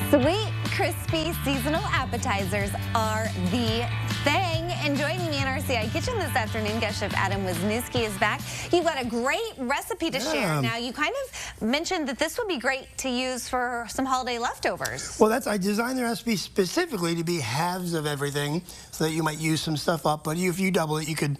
Sweet, crispy, seasonal appetizers are the thing. And joining me in our CI kitchen this afternoon, guest chef Adam Wisnewski is back. You've got a great recipe to share. Now, you kind of mentioned that this would be great to use for some holiday leftovers. Well, I designed the recipe specifically to be halves of everything so that you might use some stuff up. But if you double it, you could,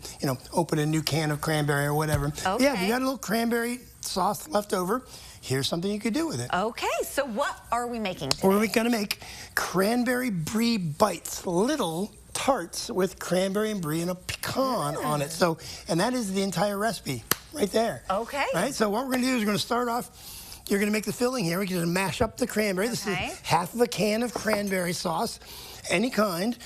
open a new can of cranberry or whatever. Okay. Yeah, if you got a little cranberry sauce left over, here's something you could do with it. Okay, so what are we making today? We're going to make cranberry brie bites, little tarts with cranberry and brie and a pecan on it. So, and that is the entire recipe right there. Okay. Right, so what we're going to do is we're going to start off, you're going to make the filling here. We're going to mash up the cranberry. This is half of a can of cranberry sauce, any kind.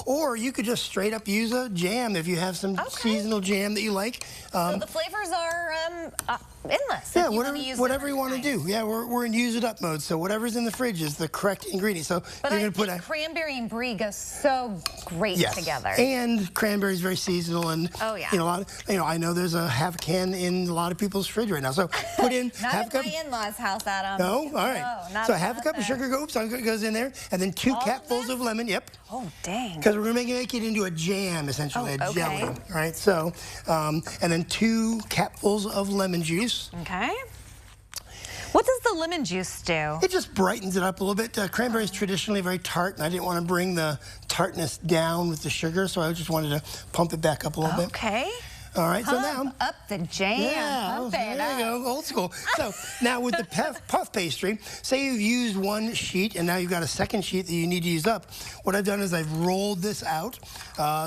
Or you could just straight up use a jam if you have some seasonal jam that you like. So the flavors are endless. Yeah, whatever you want to do. Yeah, we're in use it up mode, so whatever's in the fridge is the correct ingredient. So but you're going to put cranberry and brie go so great together. And cranberry is very seasonal, and I know there's a half can in a lot of people's fridge right now. So put in half a cup. Not at my in-laws' house, Adam. No, all right. No, so half a cup of sugar goes in there, and then 2 capfuls of lemon. Yep. Oh, dang. Because we're going to make it into a jam, essentially, a jelly. All right. So, and then 2 capfuls of lemon juice. Okay. What does the lemon juice do? It just brightens it up a little bit. Cranberry is traditionally very tart, and I didn't want to bring the tartness down with the sugar, so I just wanted to pump it back up a little bit. Okay. All right, so now up the jam. Yeah, there you go, old school. So now with the puff pastry, say you've used one sheet and now you've got a second sheet that you need to use up. What I've done is I've rolled this out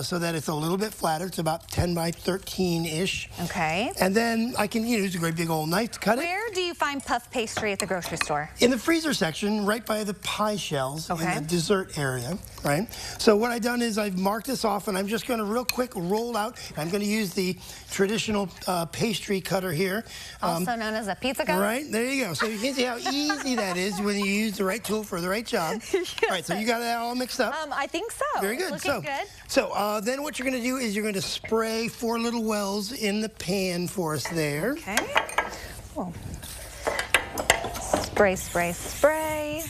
so that it's a little bit flatter. It's about 10 by 13-ish. Okay. And then I can use a great big old knife to cut it. Where do you find puff pastry at the grocery store? In the freezer section, right by the pie shells in the dessert area, right? So what I've done is I've marked this off, and I'm just going to real quick roll out. I'm going to use the traditional pastry cutter here. Also known as a pizza cutter? Right, there you go. So you can see how easy that is when you use the right tool for the right job. All right, so you got that all mixed up? I think so. Very good. Looking good. So then what you're going to do is you're going to spray 4 little wells in the pan for us there. Okay. Oh. Spray, spray, spray.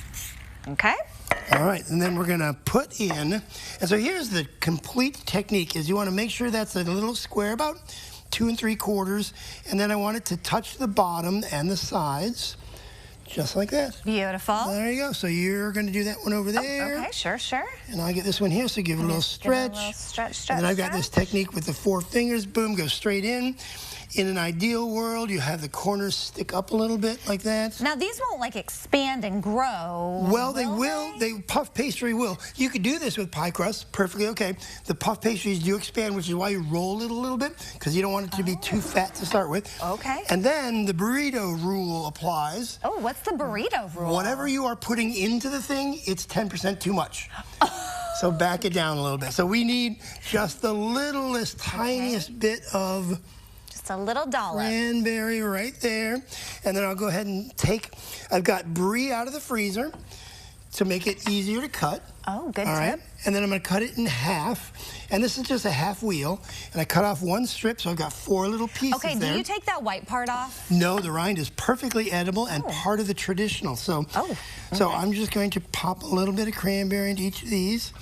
Okay. All right, and then we're going to put in, and so here's the complete technique, is you want to make sure that's a little square, about 2 3/4, and then I want it to touch the bottom and the sides, just like that. Beautiful. There you go. So you're going to do that one over there. Okay, sure. And I get this one here, so give it a little stretch. Give it a little stretch, and then I've got this technique with the 4 fingers, boom, go straight in. In an ideal world, you have the corners stick up a little bit like that. Now, these won't like expand and grow. Well, they will. Puff pastry will. You could do this with pie crust, perfectly okay. The puff pastries do expand, which is why you roll it a little bit, because you don't want it to be too fat to start with. Okay. And then the burrito rule applies. Oh, what's the burrito rule? Whatever you are putting into the thing, it's 10% too much. So back it down a little bit. So we need just the littlest, tiniest bit of a little dollop. Cranberry right there. And then I'll go ahead and I've got brie out of the freezer to make it easier to cut. Oh, good tip. All right. And then I'm going to cut it in half. And this is just a half wheel. And I cut off 1 strip, so I've got 4 little pieces there. Okay, do you take that white part off? No, the rind is perfectly edible and part of the traditional. So, so I'm just going to pop a little bit of cranberry into each of these.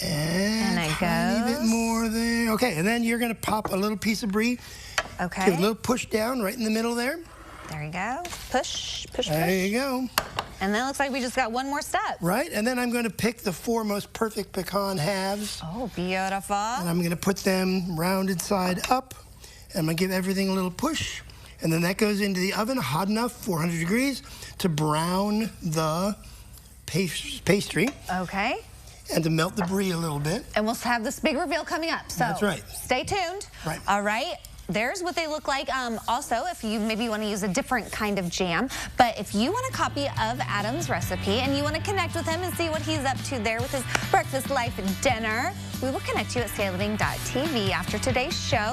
And a tiny bit more there. Okay, and then you're going to pop a little piece of brie. Okay. Give a little push down right in the middle there. There you go. Push, push, push. There you go. And then it looks like we just got 1 more step. Right, and then I'm going to pick the 4 most perfect pecan halves. Oh, beautiful. And I'm going to put them rounded side up. And I'm going to give everything a little push. And then that goes into the oven, hot enough, 400 degrees, to brown the pastry. Okay. And to melt the brie a little bit. And we'll have this big reveal coming up. So that's right. Stay tuned. Right. All right. There's what they look like. Also, if you maybe want to use a different kind of jam, but if you want a copy of Adam's recipe and you want to connect with him and see what he's up to there with his breakfast, life, and dinner, we will connect you at CILiving.tv after today's show.